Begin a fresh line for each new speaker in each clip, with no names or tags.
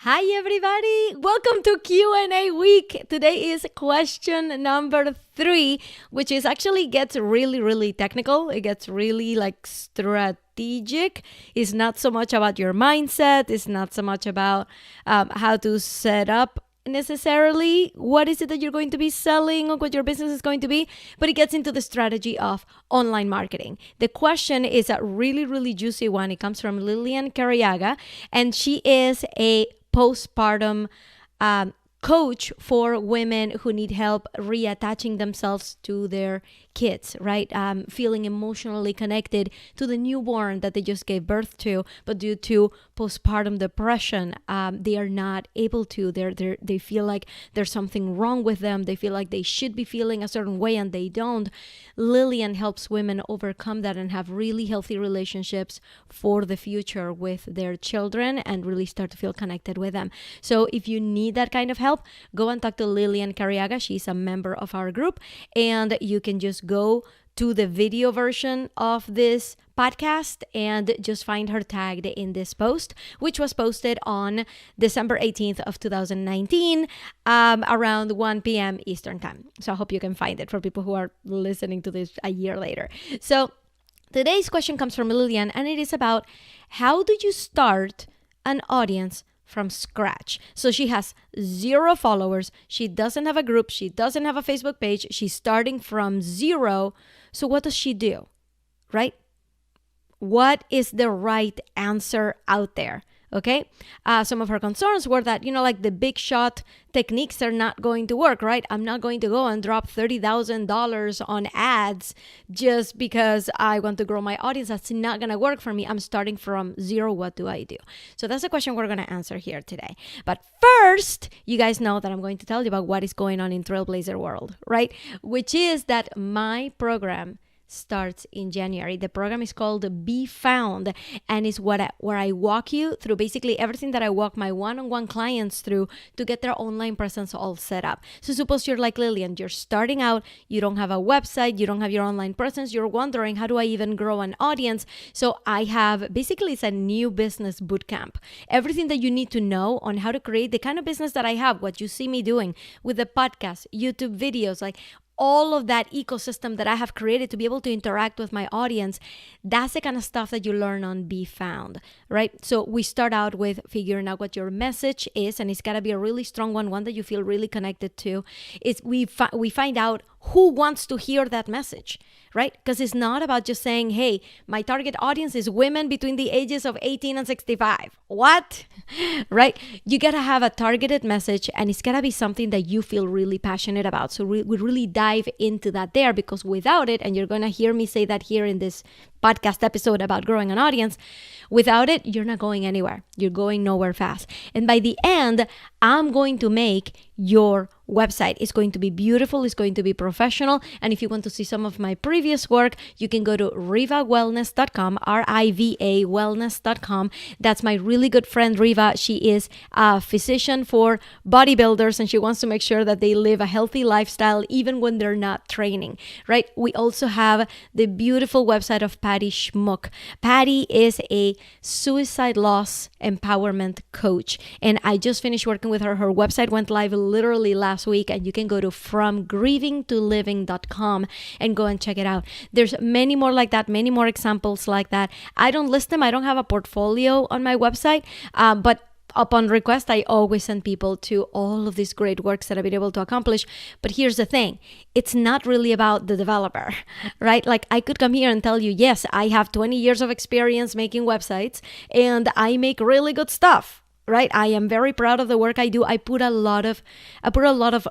Hi everybody, welcome to Q&A week. Today is question number 3, which is actually gets really technical. It gets really strategic. It's not so much about your mindset. It's not so much about how to set up necessarily what is it that you're going to be selling or what your business is going to be, but it gets into the strategy of online marketing. The question is a really juicy one. It comes from Lillian Cariaga, and she is a postpartum coach for women who need help reattaching themselves to their kids, right? Feeling emotionally connected to the newborn that they just gave birth to, but due to postpartum depression, they are not able to. They feel like there's something wrong with them. They feel like they should be feeling a certain way and they don't. Lillian helps women overcome that and have really healthy relationships for the future with their children and really start to feel connected with them. So if you need that kind of help, go and talk to Lillian Cariaga. She's a member of our group, and you can just go to the video version of this podcast and just find her tagged in this post, which was posted on December 18th of 2019 around 1 p.m. Eastern time. So I hope you can find it for people who are listening to this a year later. So today's question comes from Lillian, and it is about how do you start an audience from scratch. So she has 0 followers. She doesn't have a group. She doesn't have a Facebook page. She's starting from 0. So what does she do, right? What is the right answer out there? Okay. Some of her concerns were that, the big shot techniques are not going to work, right? I'm not going to go and drop $30,000 on ads just because I want to grow my audience. That's not going to work for me. I'm starting from 0. What do I do? So that's a question we're going to answer here today. But first, you guys know that I'm going to tell you about what is going on in Trailblazer world, right? Which is that my program starts in January. The program is called Be Found, and is where I walk you through basically everything that I walk my one-on-one clients through to get their online presence all set up. So suppose you're like Lillian, you're starting out, you don't have a website, you don't have your online presence, you're wondering, how do I even grow an audience? So I have, basically it's a new business bootcamp. Everything that you need to know on how to create the kind of business that I have, what you see me doing with the podcast, YouTube videos, like all of that ecosystem that I have created to be able to interact with my audience. That's the kind of stuff that you learn on Be Found, right? So we start out with figuring out what your message is, and it's got to be a really strong one that you feel really connected to. We find out who wants to hear that message, right? Because it's not about just saying, hey, my target audience is women between the ages of 18 and 65. What? Right? You got to have a targeted message, and it's got to be something that you feel really passionate about. So we really dive into that there, because without it, and you're going to hear me say that here in this podcast episode about growing an audience, without it, you're not going anywhere. You're going nowhere fast. And by the end, I'm going to make your website. It's going to be beautiful. It's going to be professional. And if you want to see some of my previous work, you can go to rivawellness.com, RIVA wellness.com. That's my really good friend, Riva. She is a physician for bodybuilders, and she wants to make sure that they live a healthy lifestyle even when they're not training, right? We also have the beautiful website of Patty Schmuck. Patty is a suicide loss empowerment coach, and I just finished working with her. Her website went live literally last week, and you can go to fromgrievingtoliving.com and go and check it out. There's many more like that, many more examples like that. I don't list them. I don't have a portfolio on my website, but upon request, I always send people to all of these great works that I've been able to accomplish. But here's the thing. It's not really about the developer, right? Like, I could come here and tell you, yes, I have 20 years of experience making websites and I make really good stuff. Right? I am very proud of the work I do. I put a lot of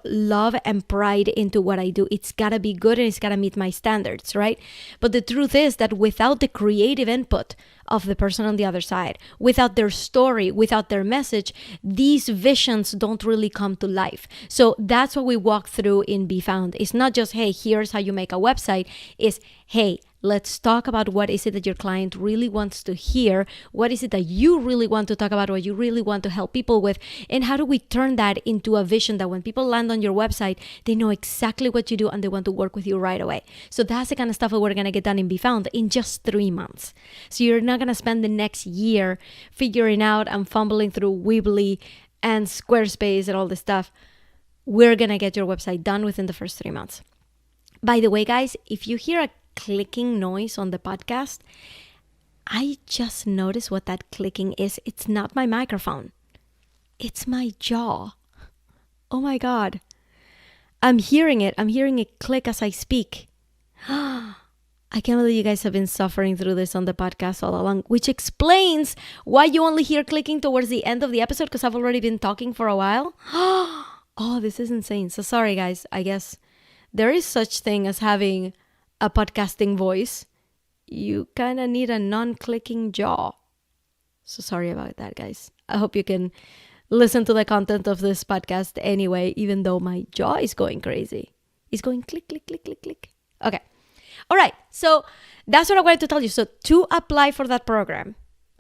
love and pride into what I do. It's got to be good, and it's got to meet my standards, right? But the truth is that without the creative input of the person on the other side, without their story, without their message, these visions don't really come to life. So that's what we walk through in Be Found. It's not just, hey, here's how you make a website. It's, hey, Let's talk about what is it that your client really wants to hear. What is it that you really want to talk about, what you really want to help people with? And how do we turn that into a vision that when people land on your website, they know exactly what you do and they want to work with you right away? So that's the kind of stuff that we're going to get done in Be Found in just 3 months. So you're not going to spend the next year figuring out and fumbling through Weebly and Squarespace and all this stuff. We're going to get your website done within the first 3 months. By the way, guys, if you hear a clicking noise on the podcast, I just noticed what that clicking is. It's not my microphone. It's my jaw. Oh my God. I'm hearing it. I'm hearing it click as I speak. I can't believe you guys have been suffering through this on the podcast all along, which explains why you only hear clicking towards the end of the episode, because I've already been talking for a while. Oh, this is insane. So sorry, guys. I guess there is such thing as having a podcasting voice. You kind of need a non-clicking jaw. So sorry about that, guys. I hope you can listen to the content of this podcast anyway, even though my jaw is going crazy. It's going click, click, click, click, click. Okay. All right. So that's what I wanted to tell you. So to apply for that program,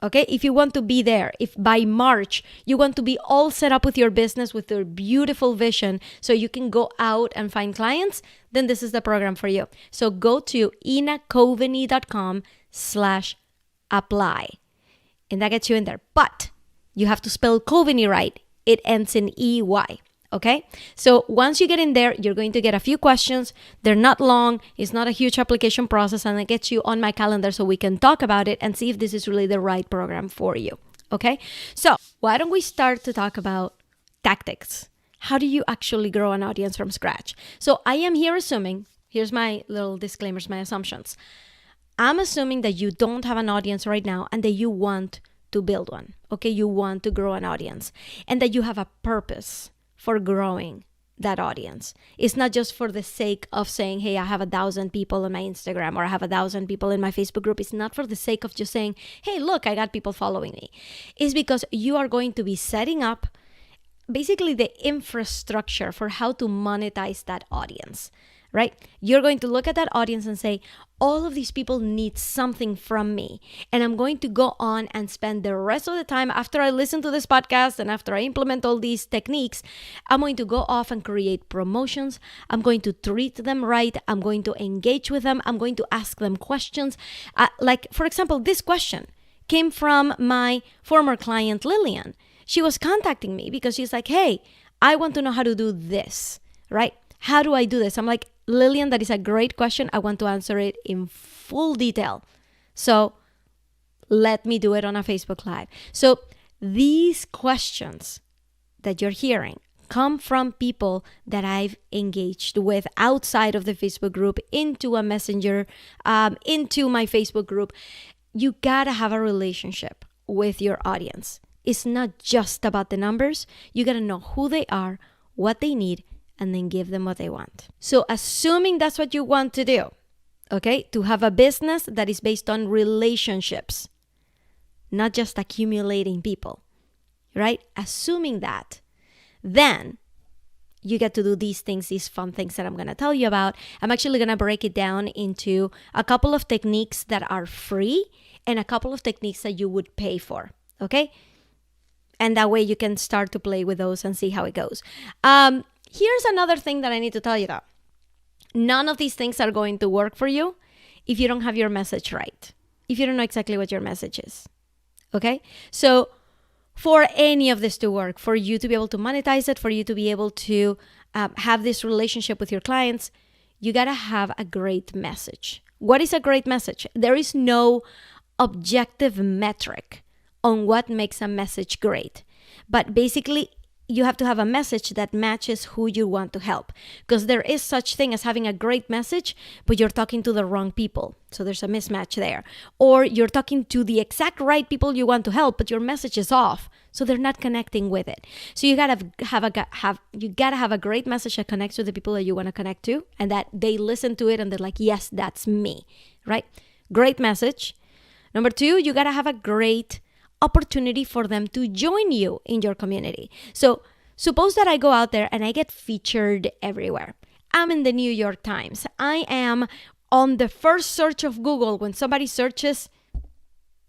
okay, if you want to be there, if by March you want to be all set up with your business, with your beautiful vision, so you can go out and find clients, then this is the program for you. So go to inacoveney.com/apply. And that gets you in there. But you have to spell Coveney right. It ends in EY. Okay? So once you get in there, you're going to get a few questions. They're not long. It's not a huge application process. And it gets you on my calendar so we can talk about it and see if this is really the right program for you. Okay? So why don't we start to talk about tactics? How do you actually grow an audience from scratch? So I am here assuming, here's my little disclaimers, my assumptions. I'm assuming that you don't have an audience right now and that you want to build one. Okay? You want to grow an audience and that you have a purpose for growing that audience. It's not just for the sake of saying, hey, I have 1,000 people on my Instagram or I have 1,000 people in my Facebook group. It's not for the sake of just saying, hey, look, I got people following me. It's because you are going to be setting up basically the infrastructure for how to monetize that audience, right? You're going to look at that audience and say, all of these people need something from me. And I'm going to go on and spend the rest of the time after I listen to this podcast and after I implement all these techniques, I'm going to go off and create promotions. I'm going to treat them right. I'm going to engage with them. I'm going to ask them questions. Like, for example, this question came from my former client, Lillian. She was contacting me because she's like, hey, I want to know how to do this, right? How do I do this? I'm like, Lillian, that is a great question. I want to answer it in full detail. So let me do it on a Facebook Live. So these questions that you're hearing come from people that I've engaged with outside of the Facebook group, into a messenger, into my Facebook group. You gotta have a relationship with your audience. It's not just about the numbers. You gotta know who they are, what they need, and then give them what they want. So assuming that's what you want to do, okay, to have a business that is based on relationships, not just accumulating people, right? Assuming that, then you get to do these things, these fun things that I'm going to tell you about. I'm actually going to break it down into a couple of techniques that are free and a couple of techniques that you would pay for, okay? And that way you can start to play with those and see how it goes. Here's another thing that I need to tell you though. None of these things are going to work for you if you don't have your message right. If you don't know exactly what your message is. Okay? So for any of this to work, for you to be able to monetize it, for you to be able to have this relationship with your clients, you got to have a great message. What is a great message? There is no objective metric on what makes a message great. But basically, you have to have a message that matches who you want to help, because there is such thing as having a great message, but you're talking to the wrong people. So there's a mismatch there. Or you're talking to the exact right people you want to help, but your message is off. So they're not connecting with it. So you gotta have a great message that connects with the people that you want to connect to, and that they listen to it and they're like, yes, that's me, right? Great message. Number 2, you gotta have a great opportunity for them to join you in your community. So suppose that I go out there and I get featured everywhere. I'm in the New York Times. I am on the first search of Google when somebody searches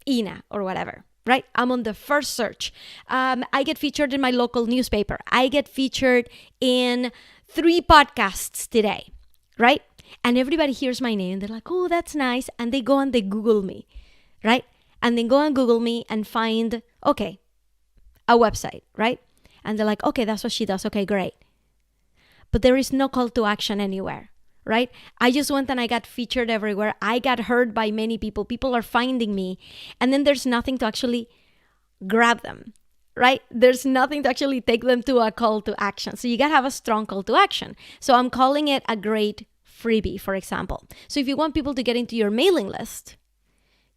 Ina or whatever, right? I'm on the first search. I get featured in my local newspaper. I get featured in 3 podcasts today, right? And everybody hears my name. They're like, oh, that's nice. And they go and they Google me, right? And then go and Google me and find, okay, a website, right? And they're like, okay, that's what she does. Okay, great. But there is no call to action anywhere, right? I just went and I got featured everywhere. I got heard by many people. People are finding me. And then there's nothing to actually grab them, right? There's nothing to actually take them to a call to action. So you got to have a strong call to action. So I'm calling it a great freebie, for example. So if you want people to get into your mailing list,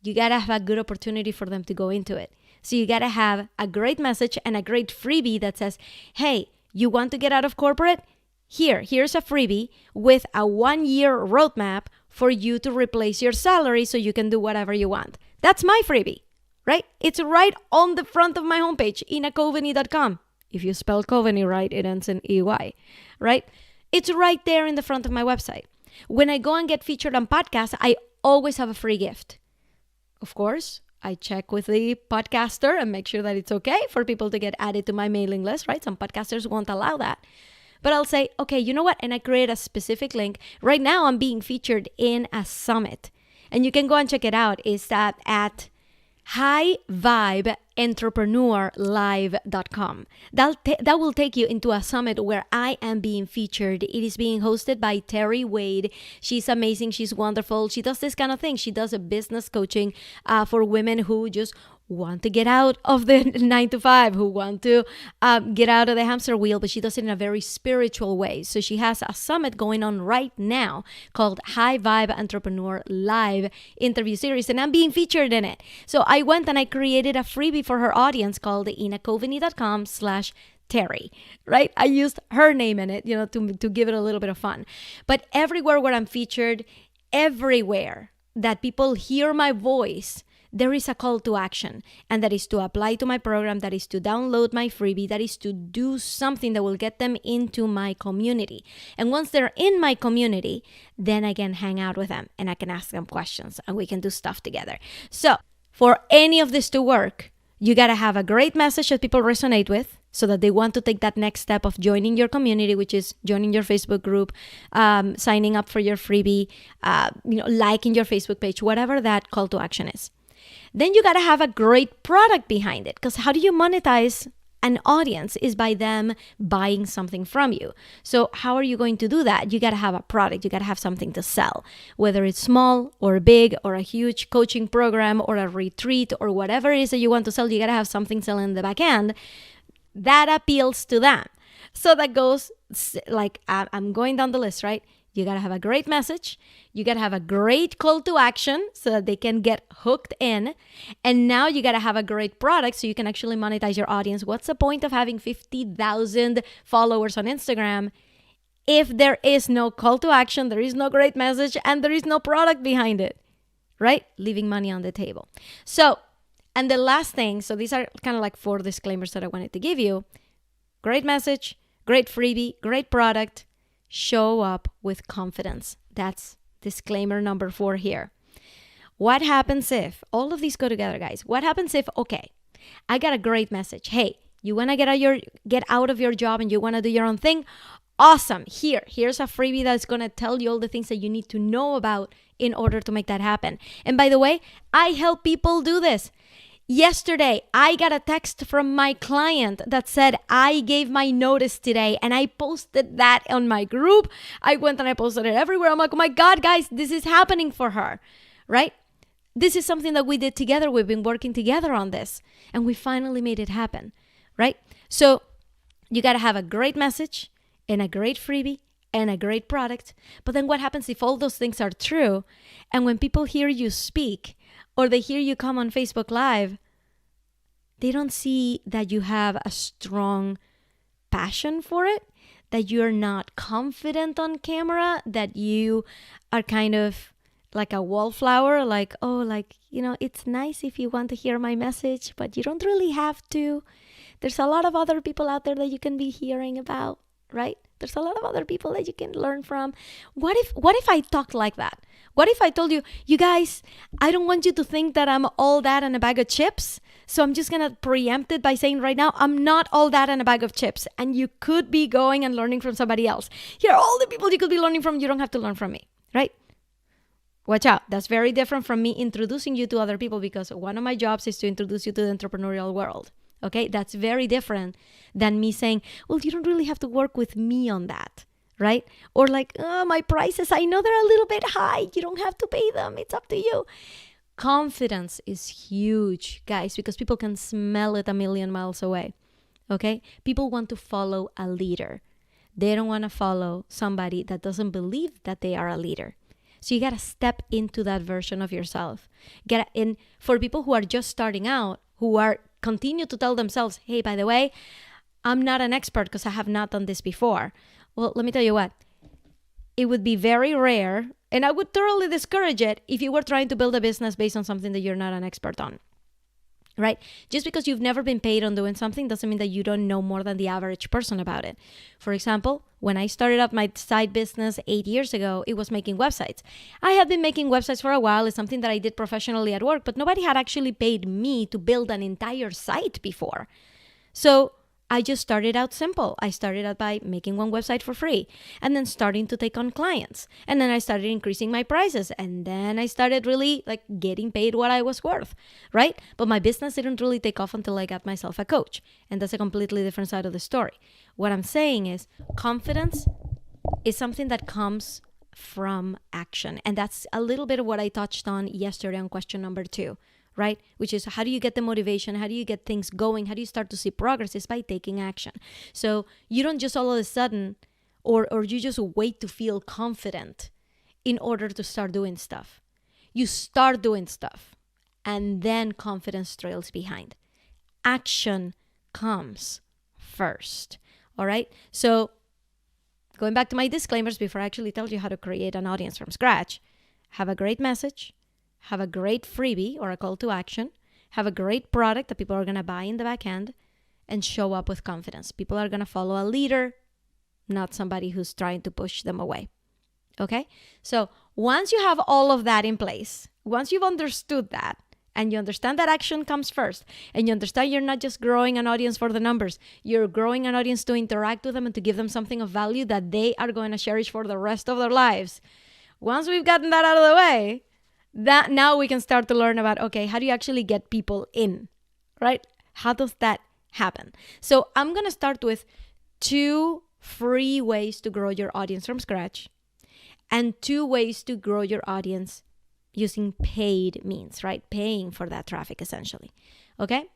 you got to have a good opportunity for them to go into it. So you got to have a great message and a great freebie that says, hey, you want to get out of corporate? Here's a freebie with a 1-year roadmap for you to replace your salary so you can do whatever you want. That's my freebie, right? It's right on the front of my homepage, inacoveney.com. If you spell Coveney right, it ends in EY, right? It's right there in the front of my website. When I go and get featured on podcasts, I always have a free gift. Of course, I check with the podcaster and make sure that it's okay for people to get added to my mailing list, right? Some podcasters won't allow that. But I'll say, okay, you know what? And I create a specific link. Right now, I'm being featured in a summit. And you can go and check it out. It's at highvibeentrepreneur.live.com. That will take you into a summit where I am being featured. It is being hosted by Terry Wade. She's amazing. She's wonderful. She does this kind of thing. She does a business coaching for women who just want to get out of the 9-to-5, who want to get out of the hamster wheel, but she does it in a very spiritual way. So she has a summit going on right now called High Vibe Entrepreneur Live interview series, and I'm being featured in it. So I went and I created a freebie for her audience called inacoveney.com/Terry, right? I used her name in it, to give it a little bit of fun. But everywhere where I'm featured, everywhere that people hear my voice, there is a call to action, and that is to apply to my program, that is to download my freebie, that is to do something that will get them into my community. And once they're in my community, then I can hang out with them and I can ask them questions and we can do stuff together. So for any of this to work, you got to have a great message that people resonate with so that they want to take that next step of joining your community, which is joining your Facebook group, signing up for your freebie, liking your Facebook page, whatever that call to action is. Then you got to have a great product behind it, because how do you monetize an audience is by them buying something from you. So how are you going to do that? You got to have a product. You got to have something to sell, whether it's small or big or a huge coaching program or a retreat or whatever it is that you want to sell. You got to have something selling in the back end that appeals to them. So that goes like, I'm going down the list, right? You got to have a great message. You got to have a great call to action so that they can get hooked in. And now you got to have a great product so you can actually monetize your audience. What's the point of having 50,000 followers on Instagram if there is no call to action, there is no great message, and there is no product behind it, right? Leaving money on the table. So, and the last thing, so these are kind of like 4 disclaimers that I wanted to give you. Great message, great freebie, great product. Show up with confidence. That's disclaimer number 4 here. What happens if, all of these go together, guys. What happens if, okay, I got a great message. Hey, you want to get out of your job and you want to do your own thing? Awesome. Here's a freebie that's going to tell you all the things that you need to know about in order to make that happen. And by the way, I help people do this. Yesterday, I got a text from my client that said, I gave my notice today, and I posted that on my group. I went and I posted it everywhere. I'm like, oh my God, guys, this is happening for her, right? This is something that we did together. We've been working together on this, and we finally made it happen, right? So you got to have a great message and a great freebie and a great product. But then what happens if all those things are true, and when people hear you speak, or they hear you come on Facebook Live, they don't see that you have a strong passion for it, that you're not confident on camera, that you are kind of like a wallflower, like, oh, like, it's nice if you want to hear my message, but you don't really have to. There's a lot of other people out there that you can be hearing about, right? There's a lot of other people that you can learn from. What if I talked like that? What if I told you, you guys, I don't want you to think that I'm all that and a bag of chips. So I'm just going to preempt it by saying right now, I'm not all that and a bag of chips. And you could be going and learning from somebody else. Here are all the people you could be learning from. You don't have to learn from me, right? Watch out. That's very different from me introducing you to other people, because one of my jobs is to introduce you to the entrepreneurial world. Okay? That's very different than me saying, well, you don't really have to work with me on that, right? Or like, oh, my prices, I know they're a little bit high. You don't have to pay them. It's up to you. Confidence is huge, guys, because people can smell it a million miles away. Okay? People want to follow a leader. They don't want to follow somebody that doesn't believe that they are a leader. So you got to step into that version of yourself. Get in for people who are just starting out, who are continue to tell themselves, hey, by the way, I'm not an expert because I have not done this before. Well, let me tell you what, it would be very rare, and I would thoroughly discourage it if you were trying to build a business based on something that you're not an expert on. Right? Just because you've never been paid on doing something doesn't mean that you don't know more than the average person about it. For example, when I started up my side business 8 years ago, it was making websites. I had been making websites for a while. It's something that I did professionally at work, but nobody had actually paid me to build an entire site before. So I just started out simple. I started out by making one website for free and then starting to take on clients. And then I started increasing my prices. And then I started really like getting paid what I was worth, right? But my business didn't really take off until I got myself a coach. And that's a completely different side of the story. What I'm saying is confidence is something that comes from action. And that's a little bit of what I touched on yesterday on question number 2. Right? Which is, how do you get the motivation? How do you get things going? How do you start to see progress? It's by taking action. So you don't just all of a sudden, or you just wait to feel confident in order to start doing stuff. You start doing stuff, and then confidence trails behind. Action comes first. All right? So going back to my disclaimers before I actually tell you how to create an audience from scratch, have a great message. Have a great freebie or a call to action, have a great product that people are going to buy in the back end, and show up with confidence. People are going to follow a leader, not somebody who's trying to push them away. Okay? So once you have all of that in place, once you've understood that, and you understand that action comes first, and you understand you're not just growing an audience for the numbers, you're growing an audience to interact with them and to give them something of value that they are going to cherish for the rest of their lives. Once we've gotten that out of the way, that now we can start to learn about, okay, how do you actually get people in, right? How does that happen? So I'm going to start with 2 free ways to grow your audience from scratch and 2 ways to grow your audience using paid means, right? Paying for that traffic essentially. Okay?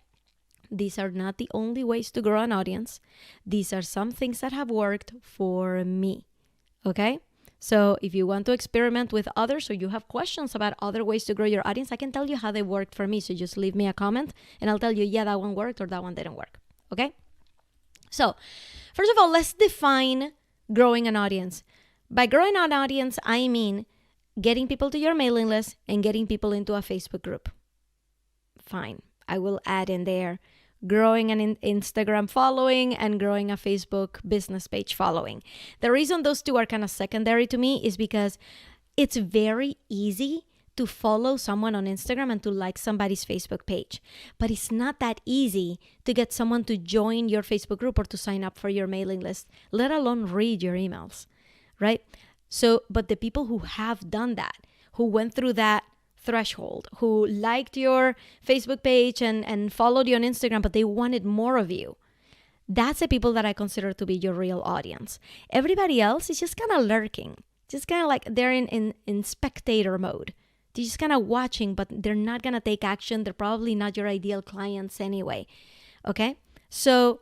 These are not the only ways to grow an audience. These are some things that have worked for me. Okay? So if you want to experiment with others or you have questions about other ways to grow your audience, I can tell you how they worked for me. So just leave me a comment and I'll tell you, yeah, that one worked or that one didn't work. Okay? So first of all, let's define growing an audience. By growing an audience, I mean getting people to your mailing list and getting people into a Facebook group. Fine. I will add in there growing an Instagram following and growing a Facebook business page following. The reason those 2 are kind of secondary to me is because it's very easy to follow someone on Instagram and to like somebody's Facebook page. But it's not that easy to get someone to join your Facebook group or to sign up for your mailing list, let alone read your emails, right? So, but the people who have done that, who went through that threshold, who liked your Facebook page and followed you on Instagram, but they wanted more of you, that's the people that I consider to be your real audience. Everybody else is just kind of lurking, just kind of like they're in spectator mode. They're just kind of watching, but they're not going to take action. They're probably not your ideal clients anyway. Okay? So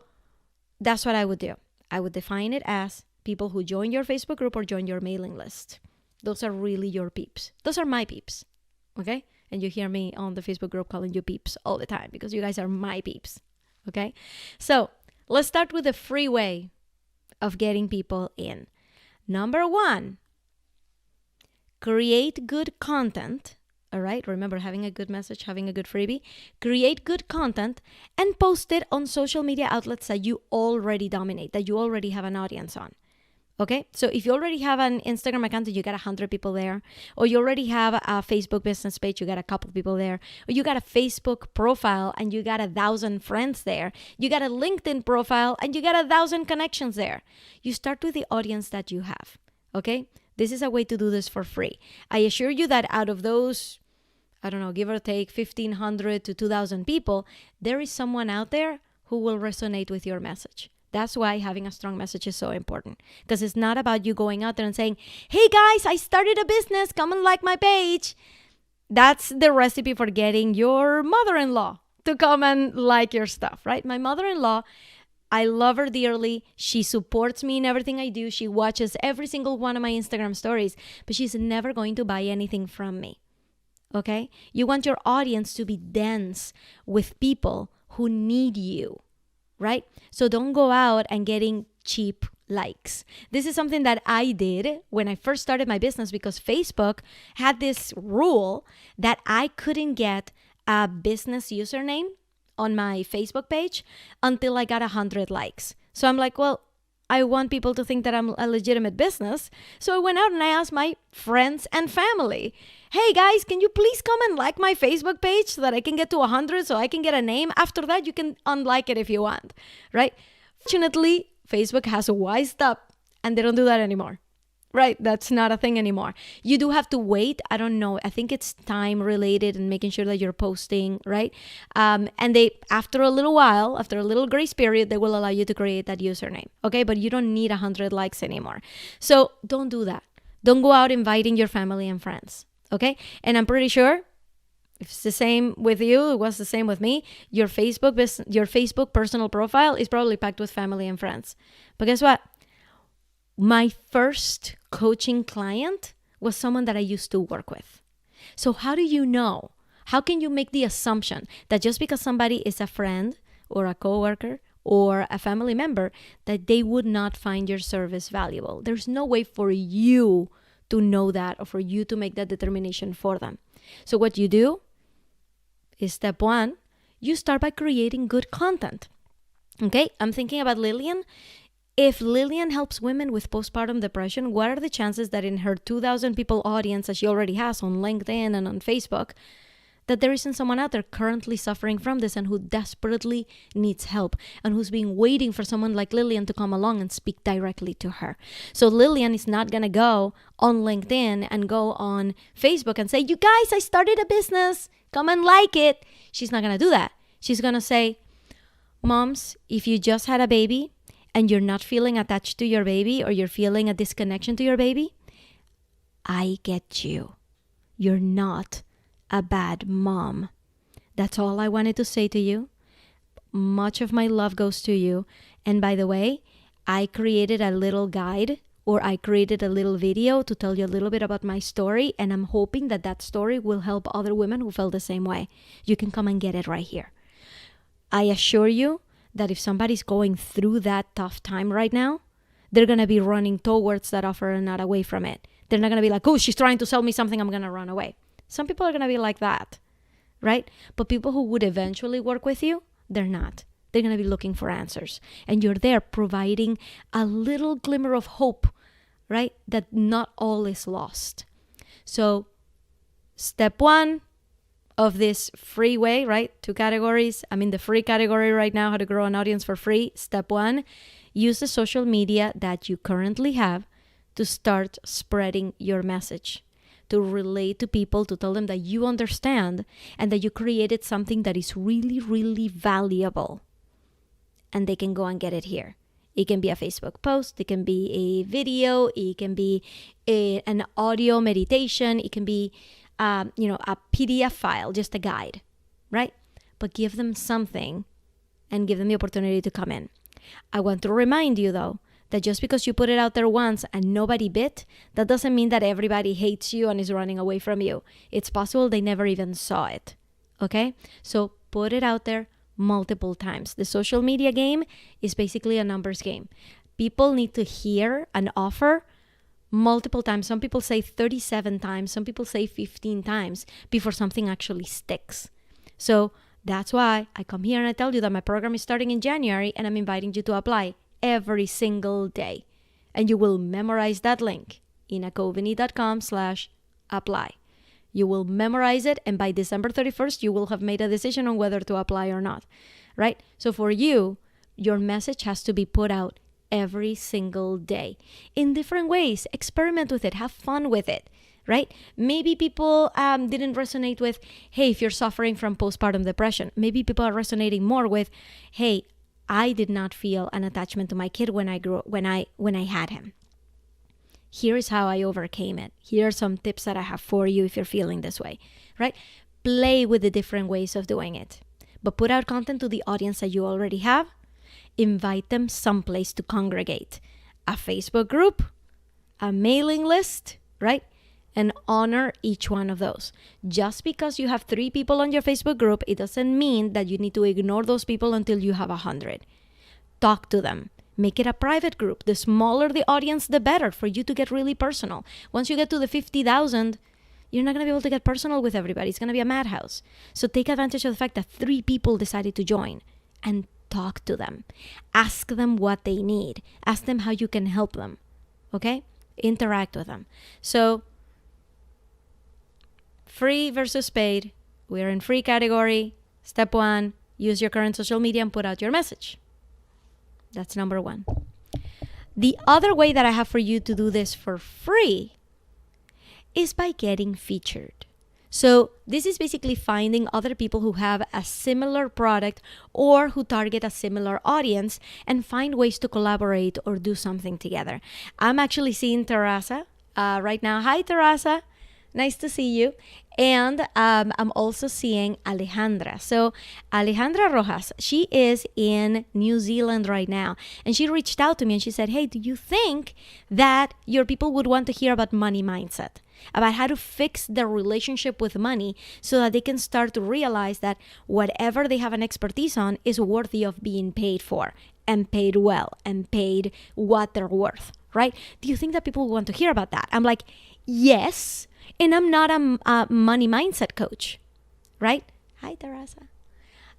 that's what I would do. I would define it as people who join your Facebook group or join your mailing list. Those are really your peeps. Those are my peeps. Okay? And you hear me on the Facebook group calling you peeps all the time because you guys are my peeps. Okay? So let's start with the free way of getting people in. Number 1, create good content. All right? Remember, having a good message, having a good freebie. Create good content and post it on social media outlets that you already dominate, that you already have an audience on. Okay, so if you already have an Instagram account and you got 100 people there, or you already have a Facebook business page, you got a couple people there, or you got a Facebook profile and you got 1,000 friends there, you got a LinkedIn profile and you got 1,000 connections there. You start with the audience that you have. Okay, this is a way to do this for free. I assure you that out of those, I don't know, give or take 1,500 to 2,000 people, there is someone out there who will resonate with your message. That's why having a strong message is so important, because it's not about you going out there and saying, hey guys, I started a business, come and like my page. That's the recipe for getting your mother-in-law to come and like your stuff, right? My mother-in-law, I love her dearly. She supports me in everything I do. She watches every single one of my Instagram stories, but she's never going to buy anything from me. Okay? You want your audience to be dense with people who need you. Right? So don't go out and getting cheap likes. This is something that I did when I first started my business, because Facebook had this rule that I couldn't get a business username on my Facebook page until I got 100 likes. So I'm like, well, I want people to think that I'm a legitimate business. So I went out and I asked my friends and family, hey guys, can you please come and like my Facebook page so that I can get to 100 so I can get a name? After that, you can unlike it if you want, right? Fortunately, Facebook has wised up and they don't do that anymore. Right, that's not a thing anymore. You do have to wait. I don't know. I think it's time related and making sure that you're posting, right? And they, after a little while, after a little grace period, they will allow you to create that username. Okay, but you don't need 100 likes anymore. So don't do that. Don't go out inviting your family and friends. Okay, and I'm pretty sure if it's the same with you, it was the same with me. Your Facebook personal profile is probably packed with family and friends. But guess what? My first coaching client was someone that I used to work with. So how do you know? How can you make the assumption that just because somebody is a friend or a coworker or a family member, that they would not find your service valuable? There's no way for you to know that or for you to make that determination for them. So what you do is step one, you start by creating good content. Okay, I'm thinking about Lillian. If Lillian helps women with postpartum depression, what are the chances that in her 2,000 people audience that she already has on LinkedIn and on Facebook, that there isn't someone out there currently suffering from this and who desperately needs help and who's been waiting for someone like Lillian to come along and speak directly to her? So Lillian is not going to go on LinkedIn and go on Facebook and say, you guys, I started a business, come and like it. She's not going to do that. She's going to say, moms, if you just had a baby, and you're not feeling attached to your baby or you're feeling a disconnection to your baby, I get you. You're not a bad mom. That's all I wanted to say to you. Much of my love goes to you. And by the way, I created a little guide or I created a little video to tell you a little bit about my story. And I'm hoping that that story will help other women who felt the same way. You can come and get it right here. I assure you, that if somebody's going through that tough time right now, they're going to be running towards that offer and not away from it. They're not going to be like, oh, she's trying to sell me something, I'm going to run away. Some people are going to be like that, right? But people who would eventually work with you, they're not. They're going to be looking for answers. And you're there providing a little glimmer of hope, right? That not all is lost. So step one, of this free way, right? 2 categories. I'm in the free category right now, how to grow an audience for free. Step one, use the social media that you currently have to start spreading your message, to relate to people, to tell them that you understand and that you created something that is really, really valuable. And they can go and get it here. It can be a Facebook post. It can be a video. It can be an audio meditation. It can be a PDF file, just a guide, right? But give them something and give them the opportunity to come in. I want to remind you, though, that just because you put it out there once and nobody bit, that doesn't mean that everybody hates you and is running away from you. It's possible they never even saw it, okay? So put it out there multiple times. The social media game is basically a numbers game. People need to hear an offer multiple times. Some people say 37 times. Some people say 15 times before something actually sticks. So that's why I come here and I tell you that my program is starting in January and I'm inviting you to apply every single day. and you will memorize that link in coveney.com/apply. You will memorize it, and by December 31st, you will have made a decision on whether to apply or not, right? So for you, your message has to be put out every single day in different ways. Experiment with it. Have fun with it, right? Maybe people didn't resonate with, hey, if you're suffering from postpartum depression. Maybe people are resonating more with, hey, I did not feel an attachment to my kid when I had him. Here is how I overcame it. Here are some tips that I have for you if you're feeling this way, right? Play with the different ways of doing it, but put out content to the audience that you already have. Invite them someplace to congregate. A Facebook group, a mailing list, right? And honor each one of those. Just because you have 3 people on your Facebook group, it doesn't mean that you need to ignore those people until you have 100. Talk to them. Make it a private group. The smaller the audience, the better for you to get really personal. Once you get to the 50,000, you're not going to be able to get personal with everybody. It's going to be a madhouse. So take advantage of the fact that 3 people decided to join and talk to them. Ask them what they need. Ask them how you can help them. Okay? Interact with them. So, free versus paid. We're in free category. Step 1, use your current social media and put out your message. That's number 1. The other way that I have for you to do this for free is by getting featured. So this is basically finding other people who have a similar product or who target a similar audience and find ways to collaborate or do something together. I'm actually seeing Teresa right now. Hi, Teresa. Nice to see you. And I'm also seeing Alejandra. So Alejandra Rojas, she is in New Zealand right now. And she reached out to me and she said, hey, do you think that your people would want to hear about money mindset? About how to fix their relationship with money so that they can start to realize that whatever they have an expertise on is worthy of being paid for and paid well and paid what they're worth, right? Do you think that people want to hear about that? I'm like, yes. And I'm not a money mindset coach, right? Hi, Teresa.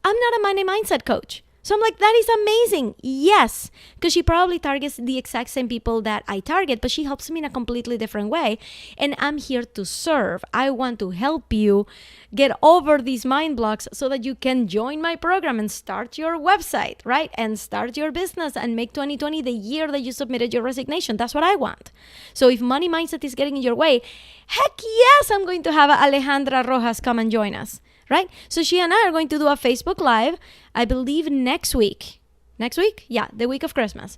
I'm not a money mindset coach. So I'm like, that is amazing. Yes, because she probably targets the exact same people that I target, but she helps me in a completely different way. And I'm here to serve. I want to help you get over these mind blocks so that you can join my program and start your website, right? And start your business and make 2020 the year that you submitted your resignation. That's what I want. So if money mindset is getting in your way, heck yes, I'm going to have Alejandra Rojas come and join us. Right? So she and I are going to do a Facebook Live, I believe next week. Next week? Yeah, the week of Christmas.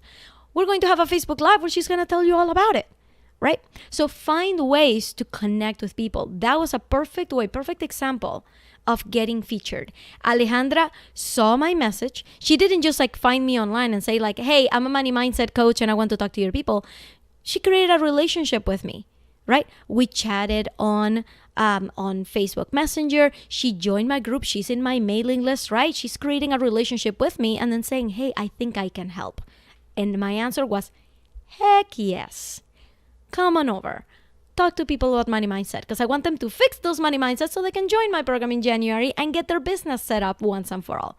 We're going to have a Facebook Live where she's going to tell you all about it. Right? So find ways to connect with people. That was a perfect way, perfect example of getting featured. Alejandra saw my message. She didn't just like find me online and say like, hey, I'm a money mindset coach and I want to talk to your people. She created a relationship with me. Right? We chatted on Facebook Messenger. She joined my group. She's in my mailing list, right? She's creating a relationship with me and then saying, hey, I think I can help. And my answer was, heck yes. Come on over. Talk to people about money mindset because I want them to fix those money mindsets so they can join my program in January and get their business set up once and for all.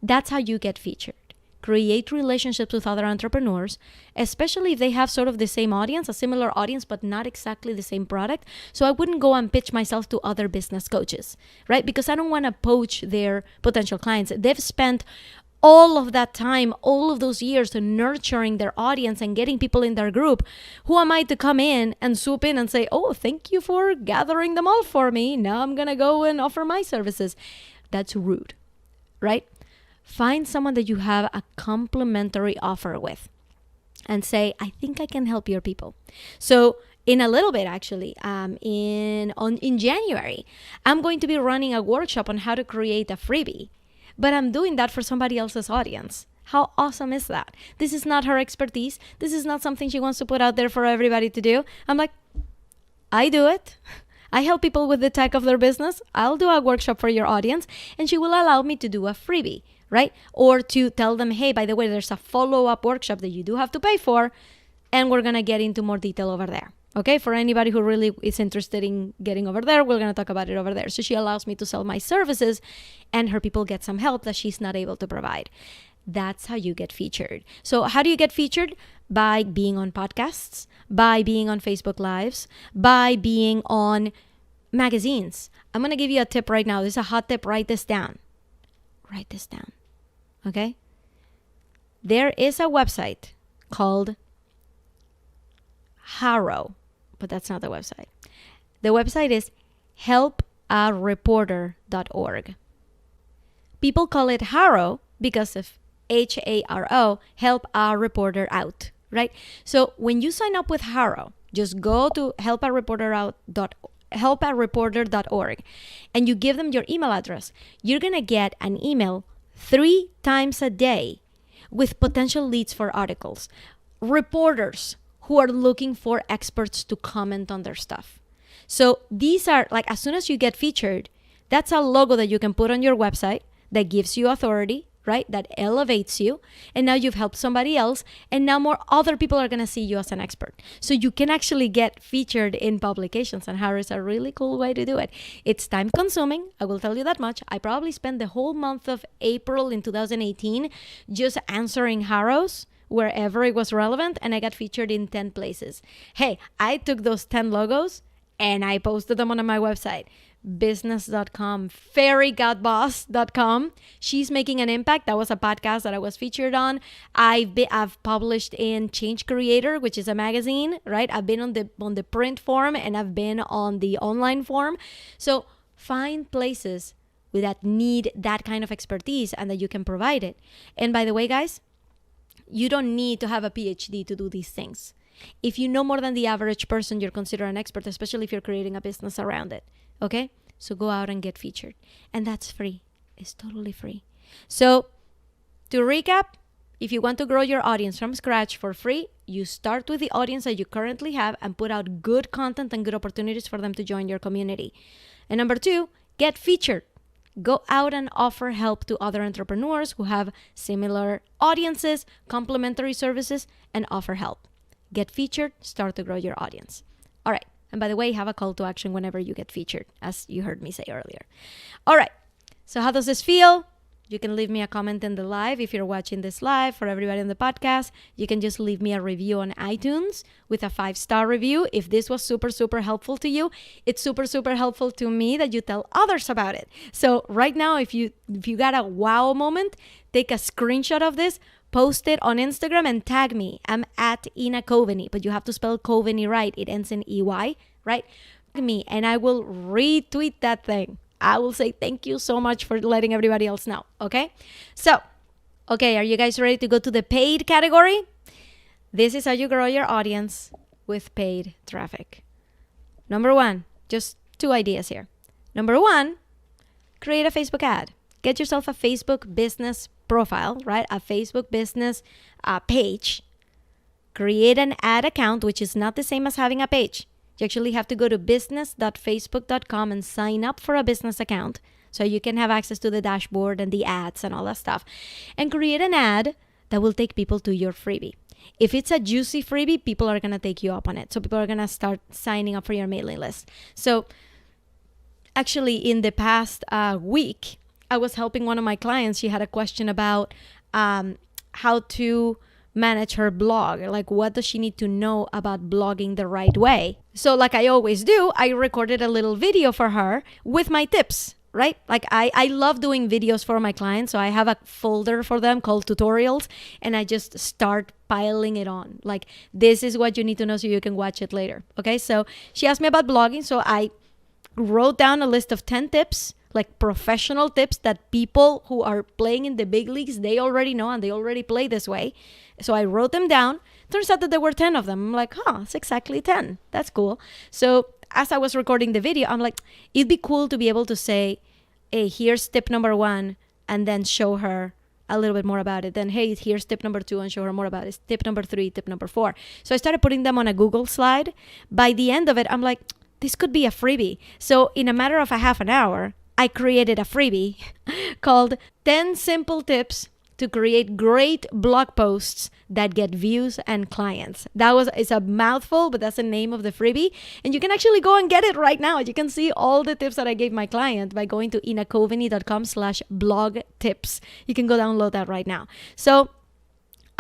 That's how you get featured. Create relationships with other entrepreneurs, especially if they have sort of the same audience, a similar audience, but not exactly the same product. So I wouldn't go and pitch myself to other business coaches, right? Because I don't want to poach their potential clients. They've spent all of that time, all of those years nurturing their audience and getting people in their group. Who am I to come in and swoop in and say, oh, thank you for gathering them all for me. Now I'm going to go and offer my services. That's rude, right? Find someone that you have a complimentary offer with and say, I think I can help your people. So in a little bit, actually, in January, I'm going to be running a workshop on how to create a freebie, but I'm doing that for somebody else's audience. How awesome is that? This is not her expertise. This is not something she wants to put out there for everybody to do. I'm like, I do it. I help people with the tech of their business. I'll do a workshop for your audience, and she will allow me to do a freebie. Right? Or to tell them, hey, by the way, there's a follow-up workshop that you do have to pay for, and we're going to get into more detail over there. Okay? For anybody who really is interested in getting over there, we're going to talk about it over there. So she allows me to sell my services, and her people get some help that she's not able to provide. That's how you get featured. So how do you get featured? By being on podcasts, by being on Facebook Lives, by being on magazines. I'm going to give you a tip right now. This is a hot tip. Write this down. Write this down. Okay? There is a website called Harrow, but that's not the website. The website is helpareporter.org. People call it Harrow because of HARO, help a reporter out, right? So when you sign up with Harrow, just go to helpareporter.org and you give them your email address. You're going to get an email 3 times a day with potential leads for articles. Reporters who are looking for experts to comment on their stuff. So these are like, as soon as you get featured, that's a logo that you can put on your website that gives you authority, right? That elevates you. And now you've helped somebody else. And now more other people are going to see you as an expert. So you can actually get featured in publications. And Harrow is a really cool way to do it. It's time consuming. I will tell you that much. I probably spent the whole month of April in 2018 just answering Harrows wherever it was relevant. And I got featured in 10 places. Hey, I took those 10 logos and I posted them on my website. Business.com, fairygodboss.com. She's making an impact. That was a podcast that I was featured on. I've published in Change Creator, which is a magazine, right? I've been on the print form and I've been on the online form. So find places that need that kind of expertise and that you can provide it. And by the way, guys, you don't need to have a PhD to do these things. If you know more than the average person, you're considered an expert, especially if you're creating a business around it. Okay? So go out and get featured. And that's free. It's totally free. So to recap, if you want to grow your audience from scratch for free, you start with the audience that you currently have and put out good content and good opportunities for them to join your community. And number 2, get featured. Go out and offer help to other entrepreneurs who have similar audiences, complementary services, and offer help. Get featured, start to grow your audience. All right. And by the way, have a call to action whenever you get featured, as you heard me say earlier. All right. So how does this feel? You can leave me a comment in the live if you're watching this live. For everybody in the podcast, you can just leave me a review on iTunes with a 5-star review. If this was super, super helpful to you, it's super, super helpful to me that you tell others about it. So right now, if you got a wow moment, take a screenshot of this, post it on Instagram and tag me. I'm at Ina Coveney, but you have to spell Coveney right. It ends in EY, right? Tag me and I will retweet that thing. I will say thank you so much for letting everybody else know, okay? So, okay, are you guys ready to go to the paid category? This is how you grow your audience with paid traffic. Number 1, just 2 ideas here. Number 1, create a Facebook ad. Get yourself a Facebook business profile, right? A Facebook business page. Create an ad account, which is not the same as having a page. You actually have to go to business.facebook.com and sign up for a business account so you can have access to the dashboard and the ads and all that stuff. And create an ad that will take people to your freebie. If it's a juicy freebie, people are going to take you up on it. So people are going to start signing up for your mailing list. So actually, in the past week, I was helping one of my clients. She had a question about how to manage her blog. Like, what does she need to know about blogging the right way? So like I always do, I recorded a little video for her with my tips, right? Like I love doing videos for my clients. So I have a folder for them called tutorials and I just start piling it on. Like, this is what you need to know so you can watch it later. Okay. So she asked me about blogging. So I wrote down a list of 10 tips, like professional tips that people who are playing in the big leagues, they already know and they already play this way. So I wrote them down. Turns out that there were 10 of them. I'm like, it's exactly 10. That's cool. So as I was recording the video, I'm like, it'd be cool to be able to say, hey, here's tip number 1, and then show her a little bit more about it. Then, hey, here's tip number 2 and show her more about it. Tip number 3, tip number 4. So I started putting them on a Google slide. By the end of it, I'm like, this could be a freebie. So in a matter of a half an hour, I created a freebie called 10 Simple Tips to create great blog posts that get views and clients. It's a mouthful, but that's the name of the freebie. And you can actually go and get it right now. You can see all the tips that I gave my client by going to inacoveney.com/blog tips. You can go download that right now. So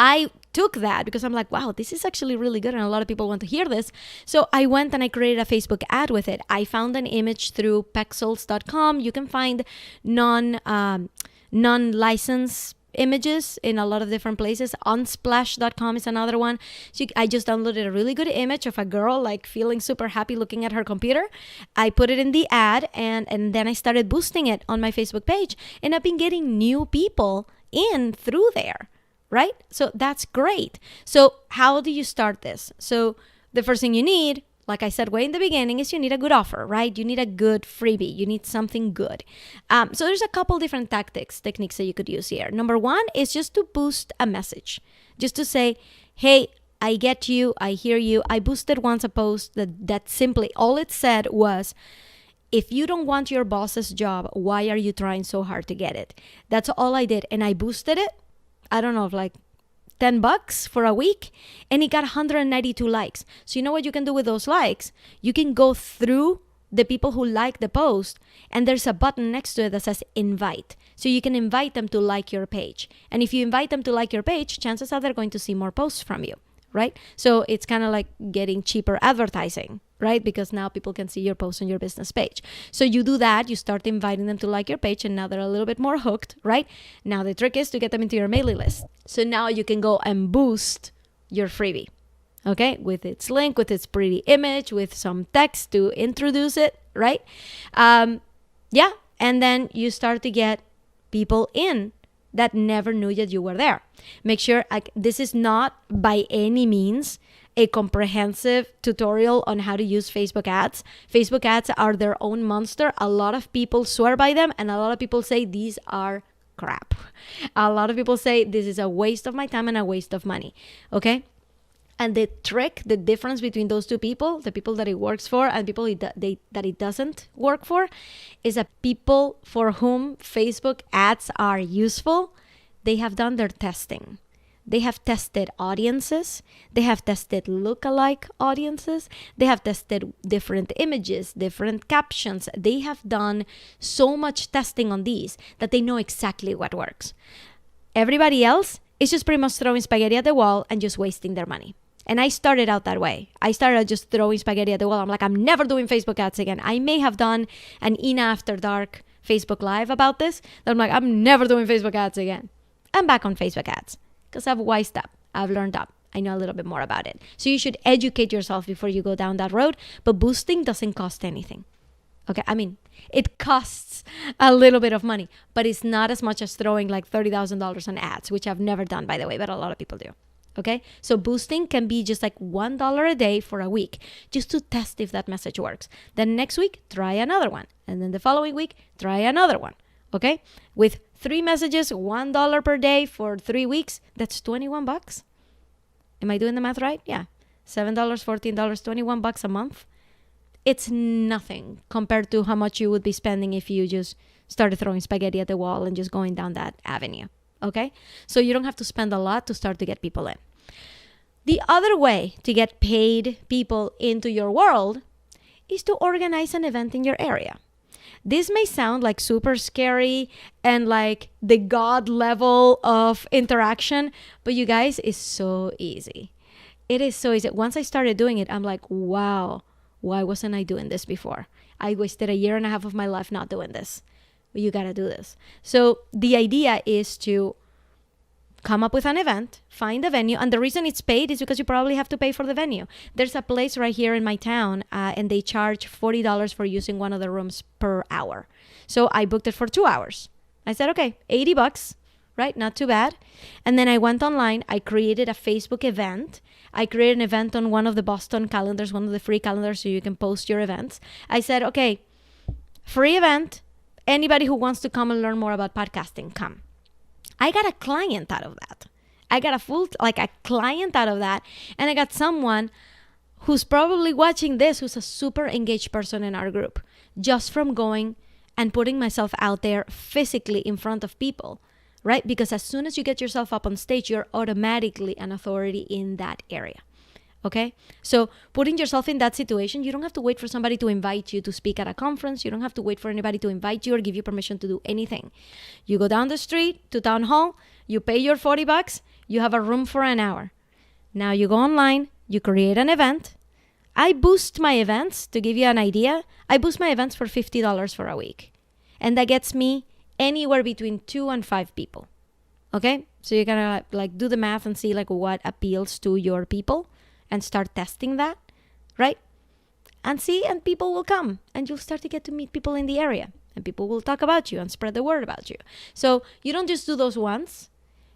I took that because I'm like, wow, this is actually really good and a lot of people want to hear this. So I went and I created a Facebook ad with it. I found an image through pexels.com. You can find non-licensed images in a lot of different places. Unsplash.com is another one. So I just downloaded a really good image of a girl like feeling super happy looking at her computer. I put it in the ad and then I started boosting it on my Facebook page, and I've been getting new people in through there. Right? So that's great. So how do you start this? So the first thing you need, like I said way in the beginning, is you need a good offer, right? You need a good freebie. You need something good. So there's a couple different techniques that you could use here. Number one is just to boost a message. Just to say, hey, I get you. I hear you. I boosted once a post that simply, all it said was, if you don't want your boss's job, why are you trying so hard to get it? That's all I did. And I boosted it. I don't know, like $10 for a week, and it got 192 likes. So you know what you can do with those likes? You can go through the people who like the post, and there's a button next to it that says invite. So you can invite them to like your page. And if you invite them to like your page, chances are they're going to see more posts from you, right? So it's kind of like getting cheaper advertising, right? Because now people can see your post on your business page. So you do that, you start inviting them to like your page, and now they're a little bit more hooked, right? Now the trick is to get them into your mailing list. So now you can go and boost your freebie, okay? With its link, with its pretty image, with some text to introduce it, right? Yeah, and then you start to get people in that never knew that you were there. Make sure, this is not by any means a comprehensive tutorial on how to use Facebook ads. Facebook ads are their own monster. A lot of people swear by them, and a lot of people say these are crap. A lot of people say this is a waste of my time and a waste of money, okay? And the trick, the difference between those two people, the people that it works for and people that it doesn't work for, is that people for whom Facebook ads are useful, they have done their testing. They have tested audiences. They have tested lookalike audiences. They have tested different images, different captions. They have done so much testing on these that they know exactly what works. Everybody else is just pretty much throwing spaghetti at the wall and just wasting their money. And I started out that way. I started just throwing spaghetti at the wall. I'm like, I'm never doing Facebook ads again. I may have done an Ina After Dark Facebook Live about this. I'm like, I'm never doing Facebook ads again. I'm back on Facebook ads because I've wised up. I've learned up. I know a little bit more about it. So you should educate yourself before you go down that road. But boosting doesn't cost anything. Okay, I mean, it costs a little bit of money, but it's not as much as throwing like $30,000 on ads, which I've never done, by the way, but a lot of people do. Okay, so boosting can be just like $1 a day for a week, just to test if that message works. Then next week, try another one. And then the following week, try another one. Okay, with 3 messages, $1 per day for 3 weeks, that's $21. Am I doing the math right? Yeah, $7, $14, $21 a month. It's nothing compared to how much you would be spending if you just started throwing spaghetti at the wall and just going down that avenue. Okay, so you don't have to spend a lot to start to get people in. The other way to get paid people into your world is to organize an event in your area. This may sound like super scary and like the God level of interaction, but you guys, it's so easy. It is so easy. Once I started doing it, I'm like, wow, why wasn't I doing this before? I wasted 1.5 years of my life not doing this. But you got to do this. So the idea is to come up with an event, find a venue. And the reason it's paid is because you probably have to pay for the venue. There's a place right here in my town and they charge $40 for using one of the rooms per hour. So I booked it for 2 hours. I said, okay, $80, right? Not too bad. And then I went online. I created a Facebook event. I created an event on one of the Boston calendars, one of the free calendars so you can post your events. I said, okay, free event. Anybody who wants to come and learn more about podcasting, come. I got a client out of that. I got a client out of that. And I got someone who's probably watching this, who's a super engaged person in our group, just from going and putting myself out there physically in front of people, right? Because as soon as you get yourself up on stage, you're automatically an authority in that area. Okay? So putting yourself in that situation, you don't have to wait for somebody to invite you to speak at a conference. You don't have to wait for anybody to invite you or give you permission to do anything. You go down the street to town hall, you pay your $40, you have a room for an hour. Now you go online, you create an event. I boost my events, to give you an idea, I boost my events for $50 for a week. And that gets me anywhere between 2 and 5 people. Okay? So you're gonna like do the math and see like what appeals to your people and start testing that, right? And see, and people will come and you'll start to get to meet people in the area and people will talk about you and spread the word about you. So you don't just do those once.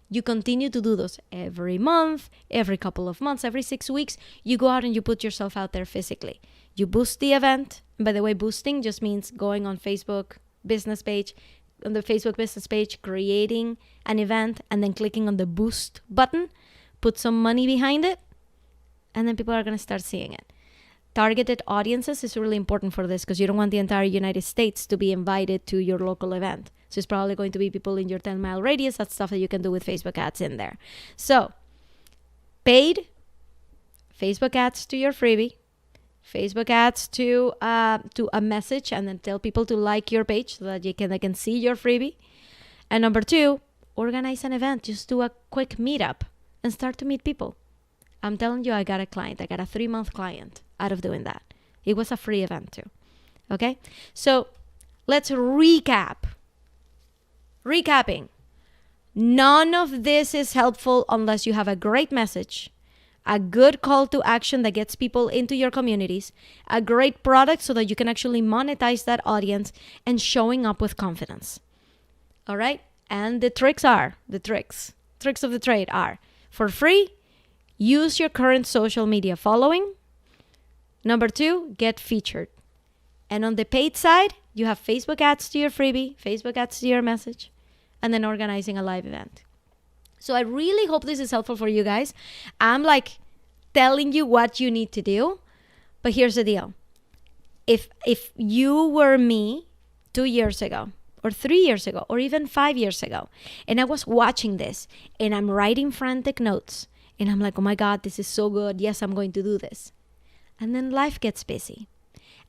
You continue to do those every month, every couple of months, every 6 weeks. You go out and you put yourself out there physically. You boost the event. And by the way, boosting just means going on Facebook business page, on the Facebook business page, creating an event and then clicking on the boost button, put some money behind it, and then people are going to start seeing it. Targeted audiences is really important for this because you don't want the entire United States to be invited to your local event. So it's probably going to be people in your 10-mile radius. That's stuff that you can do with Facebook ads in there. So paid Facebook ads to your freebie, Facebook ads to a message, and then tell people to like your page so that they can see your freebie. And number 2, organize an event. Just do a quick meetup and start to meet people. I'm telling you, I got a client. I got a 3-month client out of doing that. It was a free event too. Okay? So let's recap. Recapping. None of this is helpful unless you have a great message, a good call to action that gets people into your communities, a great product so that you can actually monetize that audience, and showing up with confidence. All right? And the tricks of the trade are, for free, use your current social media following. Number 2, get featured. And on the paid side, you have Facebook ads to your freebie, Facebook ads to your message, and then organizing a live event. So I really hope this is helpful for you guys. I'm like telling you what you need to do, but here's the deal. If you were me 2 years ago, or 3 years ago, or even 5 years ago, and I was watching this, and I'm writing frantic notes, and I'm like, oh my God, this is so good. Yes, I'm going to do this. And then life gets busy.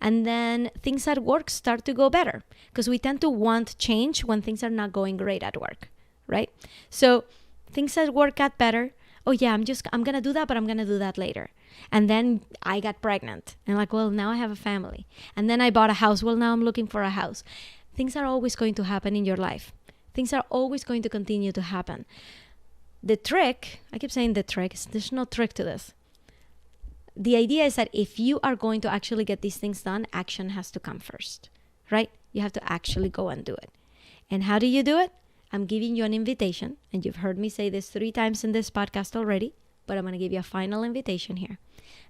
And then things at work start to go better because we tend to want change when things are not going great at work, right? So things at work got better. Oh yeah, I'm going to do that, but I'm going to do that later. And then I got pregnant and like, well, now I have a family. And then I bought a house. Well, now I'm looking for a house. Things are always going to happen in your life. Things are always going to continue to happen. The trick, I keep saying the trick, there's no trick to this. The idea is that if you are going to actually get these things done, action has to come first, right? You have to actually go and do it. And how do you do it? I'm giving you an invitation, and you've heard me say this 3 times in this podcast already, but I'm going to give you a final invitation here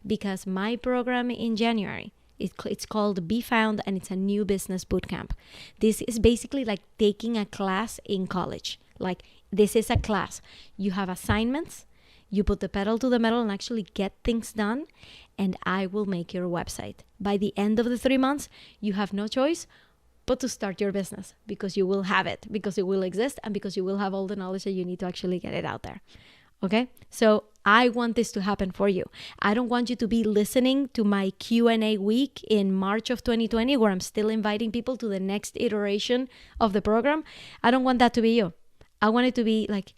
because my program in January, it's called Be Found, and it's a new business bootcamp. This is basically like taking a class in college. Like this is a class. You have assignments. You put the pedal to the metal and actually get things done, and I will make your website. By the end of the 3 months, you have no choice but to start your business because you will have it, because it will exist, and because you will have all the knowledge that you need to actually get it out there. Okay? So I want this to happen for you. I don't want you to be listening to my Q&A week in March of 2020 where I'm still inviting people to the next iteration of the program. I don't want that to be you. I want it to be like,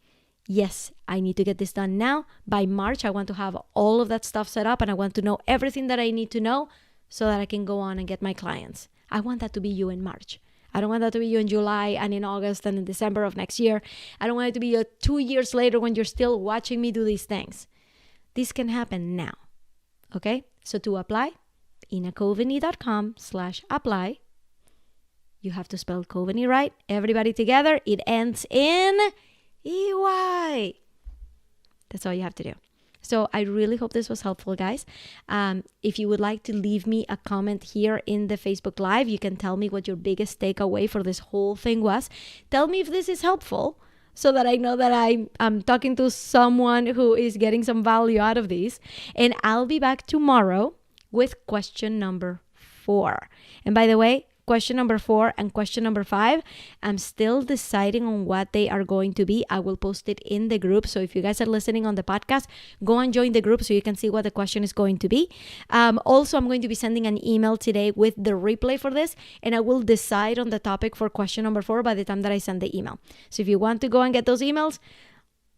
yes, I need to get this done now. By March, I want to have all of that stuff set up and I want to know everything that I need to know so that I can go on and get my clients. I want that to be you in March. I don't want that to be you in July and in August and in December of next year. I don't want it to be you 2 years later when you're still watching me do these things. This can happen now. Okay? So to apply, inacoveney.com/apply. You have to spell Coveney right. Everybody together. It ends in EY. That's all you have to do. So I really hope this was helpful, guys. If you would like to leave me a comment here in the Facebook Live, you can tell me what your biggest takeaway for this whole thing was. Tell me if this is helpful so that I know that I'm talking to someone who is getting some value out of these. And I'll be back tomorrow with question number 4. And by the way, question number 4 and question number 5. I'm still deciding on what they are going to be. I will post it in the group. So if you guys are listening on the podcast, go and join the group so you can see what the question is going to be. Also, I'm going to be sending an email today with the replay for this, and I will decide on the topic for question number 4 by the time that I send the email. So if you want to go and get those emails,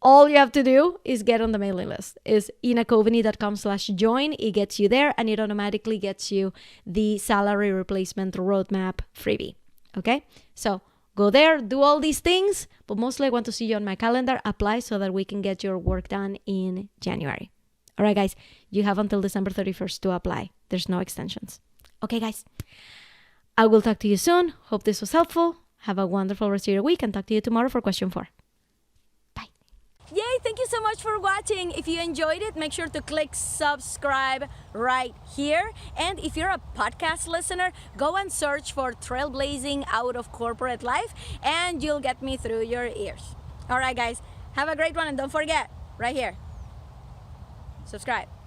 all you have to do is get on the mailing list. Is inacoveney.com/join. It gets you there, and it automatically gets you the salary replacement roadmap freebie. Okay? So go there, do all these things, but mostly I want to see you on my calendar. Apply so that we can get your work done in January. All right, guys, you have until December 31st to apply. There's no extensions. Okay, guys, I will talk to you soon. Hope this was helpful. Have a wonderful rest of your week, and talk to you tomorrow for question 4. Yay, thank you so much for watching. If you enjoyed it, make sure to click subscribe right here. And if you're a podcast listener, go and search for Trailblazing Out of Corporate Life, and you'll get me through your ears. All right, guys, have a great one, and don't forget, right here, subscribe.